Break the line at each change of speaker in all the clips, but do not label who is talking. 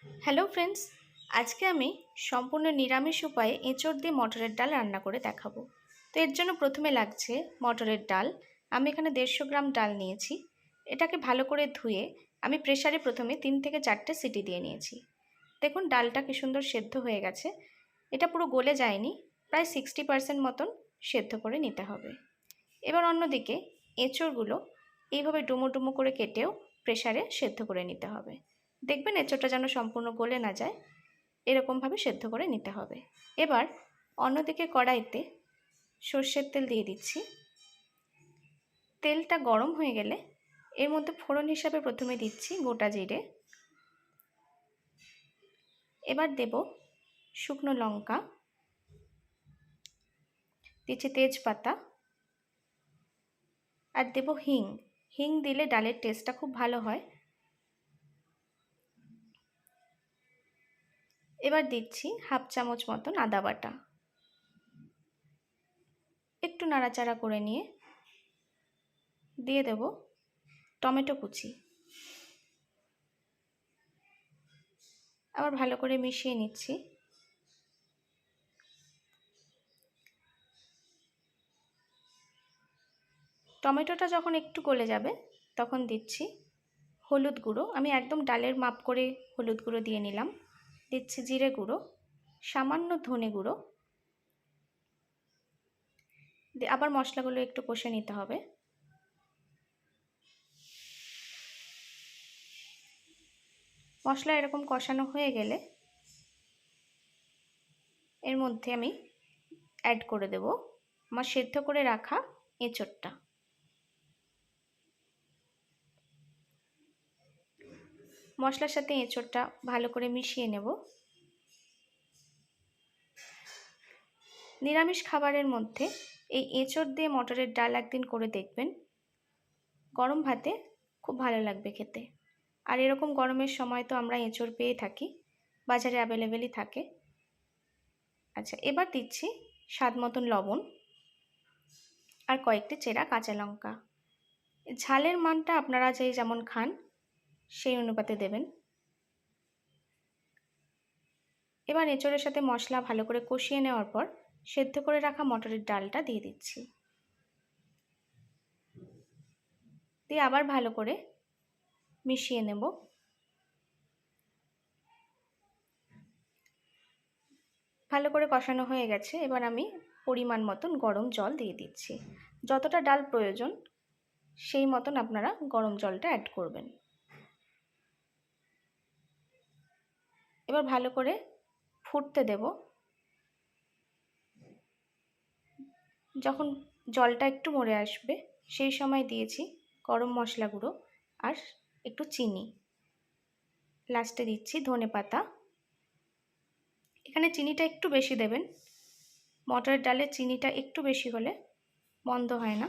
Hello friends, আজকে আমি সম্পূর্ণ নিরামিষ উপায়ে এঁচোড় দিয়ে মটরের ডাল রান্না করে দেখাবো। তো এর জন্য প্রথমে লাগছে মটরের ডাল। আমি এখানে 150 গ্রাম ডাল নিয়েছি। এটাকে ভালো করে ধুয়ে আমি প্রেসারে প্রথমে 3 থেকে 4টে সিটি দিয়ে নিয়েছি। দেখুন ডালটা কি সুন্দর সেদ্ধ হয়ে গেছে। এটা পুরো গলে যায়নি, প্রায় 60% মতন সেদ্ধ করে নিতে হবে। এবার অন্যদিকে এঁচোড়গুলো এইভাবে ডুমো ডুমো করে কেটেও প্রেসারে সেদ্ধ করে নিতে হবে। দেখবেন এঁচোড়টা যেন সম্পূর্ণ গলে না যায়, এরকমভাবে সেদ্ধ করে নিতে হবে। এবার অন্যদিকে কড়াইতে সর্ষের তেল দিয়ে দিচ্ছি। তেলটা গরম হয়ে গেলে এর মধ্যে ফোড়ন হিসাবে প্রথমে দিচ্ছি গোটা জিরে, এবার দেব শুকনো লঙ্কা, দিচ্ছি তেজপাতা, আর দেব হিং। হিং দিলে ডালের টেস্টটা খুব ভালো হয়। এবার দিচ্ছি হাফ চামচ মতন আদা বাটা। একটু নাড়াচাড়া করে নিয়ে দিয়ে দেব টমেটো কুচি। আবার ভালো করে মিশিয়ে নিচ্ছি। টমেটোটা যখন একটু গলে যাবে তখন দিচ্ছি হলুদ গুঁড়ো। আমি একদম ডালের মাপ করে হলুদ গুঁড়ো দিয়ে নিলাম। দিচ্ছি জিরে গুঁড়ো, সামান্য ধনে গুঁড়ো। আবার মশলাগুলো একটু কষে নিতে হবে। মশলা এরকম কষানো হয়ে গেলে এর মধ্যে আমি অ্যাড করে দেব আমার সেদ্ধ করে রাখা এঁচোড়টা। মশলার সাথে এঁচোড়টা ভালো করে মিশিয়ে নেব। নিরামিষ খাবারের মধ্যে এই এঁচোড় দিয়ে মটরের ডাল একদিন করে দেখবেন, গরম ভাতে খুব ভালো লাগবে খেতে। আর এরকম গরমের সময় তো আমরা এঁচোড় পেয়ে থাকি, বাজারে অ্যাভেলেবেলই থাকে। আচ্ছা, এবার দিচ্ছি স্বাদ মতন লবণ আর কয়েকটি চেরা কাঁচা লঙ্কা। ঝালের মানটা আপনারা যেমন খান সেই অনুপাতে দেবেন। এবার এঁচোড়ের সাথে মশলা ভালো করে কষিয়ে নেওয়ার পর সেদ্ধ করে রাখা মটরের ডালটা দিয়ে দিচ্ছি। দিয়ে আবার ভালো করে মিশিয়ে নেব। ভালো করে কষানো হয়ে গেছে। এবার আমি পরিমাণ মতন গরম জল দিয়ে দিচ্ছি। যতটা ডাল প্রয়োজন সেই মতন আপনারা গরম জলটা অ্যাড করবেন। এবার ভালো করে ফুটতে দেব। যখন জলটা একটু মরে আসবে সেই সময় দিয়েছি গরম মশলা গুঁড়ো আর একটু চিনি। লাস্টে দিচ্ছি ধনেপাতা। এখানে চিনিটা একটু বেশি দেবেন। মটরের ডালে চিনিটা একটু বেশি হলে মন্দ হয় না।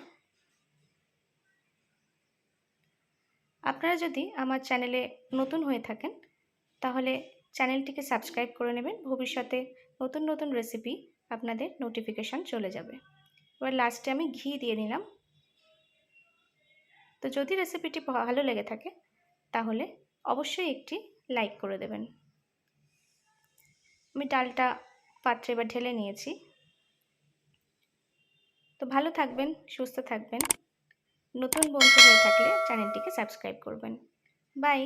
আপনারা যদি আমার চ্যানেলে নতুন হয়ে থাকেন তাহলে চ্যানেলটিকে সাবস্ক্রাইব করে নেবেন। ভবিষ্যতে নতুন নতুন রেসিপি আপনাদের নোটিফিকেশান চলে যাবে। এবার লাস্টে আমি ঘি দিয়ে নিলাম। তো যদি রেসিপিটি ভালো লেগে থাকে তাহলে অবশ্যই একটি লাইক করে দেবেন। আমি ডালটা পাত্রে এবার ঢেলে নিয়েছি। তো ভালো থাকবেন, সুস্থ থাকবেন। নতুন বন্ধু হয়ে থাকলে চ্যানেলটিকে সাবস্ক্রাইব করবেন। বাই।